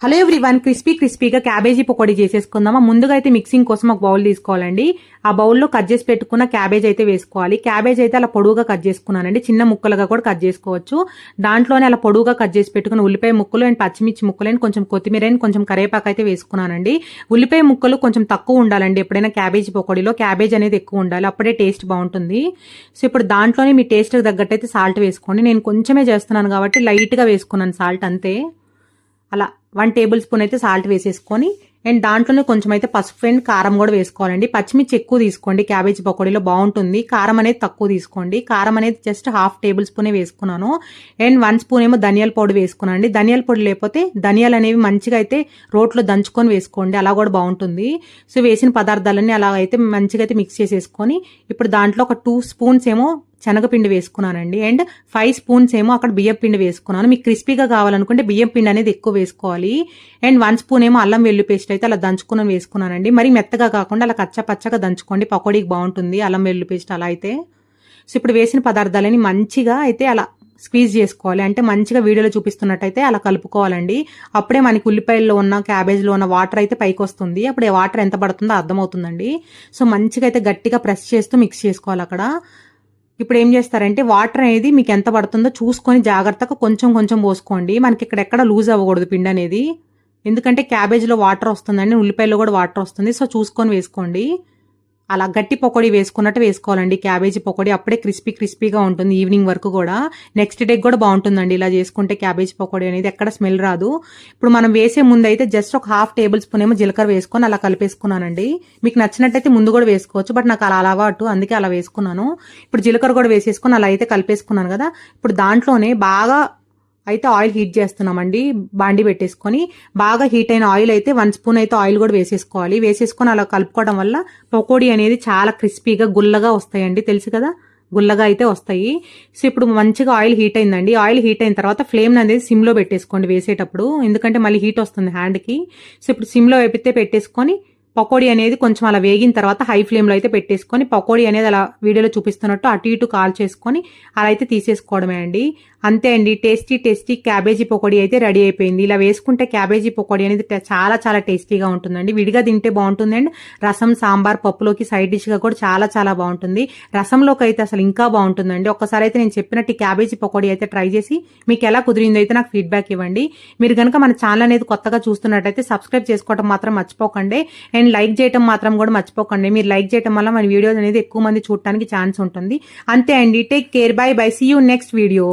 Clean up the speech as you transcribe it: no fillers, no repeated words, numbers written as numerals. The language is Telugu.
హలో ఎవ్రీవన్, క్రిస్పీగా క్యాబేజీ పకోడీ చేసేసుకుందామా. ముందుగా అయితే మిక్సింగ్ కోసం ఒక బౌల్ తీసుకోవాలండి. ఆ బౌల్లో కట్ చేసి పెట్టుకున్న క్యాబేజ్ అయితే వేసుకోవాలి. క్యాబేజ్ అయితే అలా పొడువుగా కట్ చేసుకున్నానండి, చిన్న ముక్కలుగా కూడా కట్ చేసుకోవచ్చు. దాంట్లోనే అలా పొడువుగా కట్ చేసి పెట్టుకున్న ఉల్లిపాయ ముక్కలు అండ్ పచ్చిమిర్చి ముక్కలు అండ్ కొంచెం కొత్తిమీర అండ్ కొంచెం కరేపాకు అయితే వేసుకున్నానండి. ఉల్లిపాయ ముక్కలు కొంచెం తక్కువ ఉండాలండి. ఎప్పుడైనా క్యాబేజీ పకోడీలో క్యాబేజ్ అనేది ఎక్కువ ఉండాలి, అప్పుడే టేస్ట్ బాగుంటుంది. సో ఇప్పుడు దాంట్లోనే మీ టేస్ట్కి తగ్గట్టు అయితే సాల్ట్ వేసుకోండి. నేను కొంచెమే చేస్తున్నాను కాబట్టి లైట్గా వేసుకున్నాను సాల్ట్ అంతే. అలా 1 టేబుల్ స్పూన్ అయితే సాల్ట్ వేసేసుకొని అండ్ దాంట్లోనే కొంచెం అయితే పసుపు అండ్ కారం కూడా వేసుకోవాలండి. పచ్చిమిర్చి ఎక్కువ తీసుకోండి, క్యాబేజీ పకోడీలో బాగుంటుంది. కారం అనేది తక్కువ తీసుకోండి. కారం అనేది జస్ట్ 1/2 టేబుల్ స్పూనే వేసుకున్నాను. అండ్ 1 స్పూన్ ఏమో ధనియాల పొడి వేసుకున్నాను అండి. ధనియాల పొడి లేకపోతే ధనియాలు అనేవి మంచిగా అయితే రోట్లో దంచుకొని వేసుకోండి, అలా కూడా బాగుంటుంది. సో వేసిన పదార్థాలన్నీ అలా అయితే మంచిగా అయితే మిక్స్ చేసేసుకొని ఇప్పుడు దాంట్లో ఒక 2 స్పూన్స్ ఏమో శనగపిండి వేసుకున్నానండి. అండ్ 5 స్పూన్స్ ఏమో అక్కడ బియ్యం పిండి వేసుకున్నాను. మీకు క్రిస్పీగా కావాలనుకుంటే బియ్యం పిండి అనేది ఎక్కువ వేసుకోవాలి. అండ్ 1 స్పూన్ ఏమో అల్లం వెల్లుల్లి పేస్ట్ అయితే అలా దంచుకుని వేసుకున్నానండి. మరి మెత్తగా కాకుండా అలా కచ్చా పచ్చగా దంచుకోండి, పకోడీకి బాగుంటుంది అల్లం వెల్లుల్లి పేస్ట్ అలా అయితే. సో ఇప్పుడు వేసిన పదార్థాలని మంచిగా అయితే అలా స్క్వీజ్ చేసుకోవాలి. అంటే మంచిగా వీడియోలో చూపిస్తున్నట్టయితే అలా కలుపుకోవాలండి. అప్పుడే మనకి ఉల్లిపాయల్లో ఉన్న క్యాబేజ్లో ఉన్న వాటర్ అయితే పైకి వస్తుంది. అప్పుడు వాటర్ ఎంత పడుతుందో అర్థమవుతుందండి. సో మంచిగా అయితే గట్టిగా ప్రెస్ చేస్తూ మిక్స్ చేసుకోవాలి అక్కడ. ఇప్పుడు ఏం చేస్తారంటే వాటర్ అనేది మీకు ఎంత పడుతుందో చూసుకొని జాగ్రత్తగా కొంచెం కొంచెం పోసుకోండి. మనకి ఇక్కడ ఎక్కడ లూజ్ అవ్వకూడదు పిండి అనేది, ఎందుకంటే క్యాబేజ్లో వాటర్ వస్తుందండి, ఉల్లిపాయలో కూడా వాటర్ వస్తుంది. సో చూసుకొని వేసుకోండి. అలా గట్టి పకోడీ వేసుకున్నట్టు వేసుకోవాలండి క్యాబేజీ పకోడీ, అప్పుడే క్రిస్పీగా ఉంటుంది ఈవినింగ్ వరకు కూడా. నెక్స్ట్ డే కూడా బాగుంటుందండి ఇలా చేసుకుంటే క్యాబేజీ పకోడీ అనేది, ఎక్కడ స్మెల్ రాదు. ఇప్పుడు మనం వేసే ముందు అయితే జస్ట్ ఒక 1/2 టేబుల్ స్పూన్ ఏమో జీలకర్ర వేసుకొని అలా కలిపేసుకున్నానండి. మీకు నచ్చినట్టయితే ముందు కూడా వేసుకోవచ్చు, బట్ నాకు అలా అలవాటు అందుకే అలా వేసుకున్నాను. ఇప్పుడు జీలకర్ర కూడా వేసేసుకొని అలా అయితే కలిపేసుకున్నాను కదా. ఇప్పుడు దాంట్లోనే బాగా అయితే ఆయిల్ హీట్ చేస్తున్నామండి. బాండి పెట్టేసుకొని బాగా హీట్ అయిన ఆయిల్ అయితే 1 స్పూన్ అయితే ఆయిల్ కూడా వేసేసుకోవాలి. వేసేసుకొని అలా కలుపుకోవడం వల్ల పకోడీ అనేది చాలా క్రిస్పీగా గుల్లగా వస్తాయండి, తెలుసు కదా, గుల్లగా అయితే వస్తాయి. సో ఇప్పుడు మంచిగా ఆయిల్ హీట్ అయిందండి. ఆయిల్ హీట్ అయిన తర్వాత ఫ్లేమ్ అనేది సిమ్లో పెట్టేసుకోండి వేసేటప్పుడు, ఎందుకంటే మళ్ళీ హీట్ వస్తుంది హ్యాండ్కి. సో ఇప్పుడు సిమ్లో అయితే పెట్టేసుకొని పకోడీ అనేది కొంచెం అలా వేగిన తర్వాత హై ఫ్లేమ్లో అయితే పెట్టేసుకొని పకోడీ అనేది అలా వీడియోలో చూపిస్తున్నట్టు అటు ఇటు కాల్ చేసుకొని అలా అయితే తీసేసుకోవడమే అండి. అంతే అండి, టేస్టీ క్యాబేజీ పకోడీ అయితే రెడీ అయిపోయింది. ఇలా వేసుకుంటే క్యాబేజీ పకోడీ అనేది చాలా టేస్టీగా ఉంటుందండి. విడిగా తింటే బాగుంటుంది అండ్ రసం సాంబార్ పప్పులోకి సైడ్ డిష్గా కూడా చాలా బాగుంటుంది. రసంలోకి అయితే అసలు ఇంకా బాగుంటుందండి. ఒక్కసారి అయితే నేను చెప్పినట్టు ఈ క్యాబేజీ పకోడీ అయితే ట్రై చేసి మీకు ఎలా కుదిరిందో అయితే నాకు ఫీడ్బ్యాక్ ఇవ్వండి. మీరు కనుక మన ఛానల్ అనేది కొత్తగా చూస్తున్నట్టయితే సబ్స్క్రైబ్ చేసుకోవడం మాత్రం మర్చిపోకండి అండ్ లైక్ చేయడం మాత్రం కూడా మర్చిపోకండి. మీరు లైక్ చేయడం వల్ల మన వీడియోస్ అనేది ఎక్కువ మంది చూడటానికి ఛాన్స్ ఉంటుంది. అంతే అండి, take care, bye see you next video.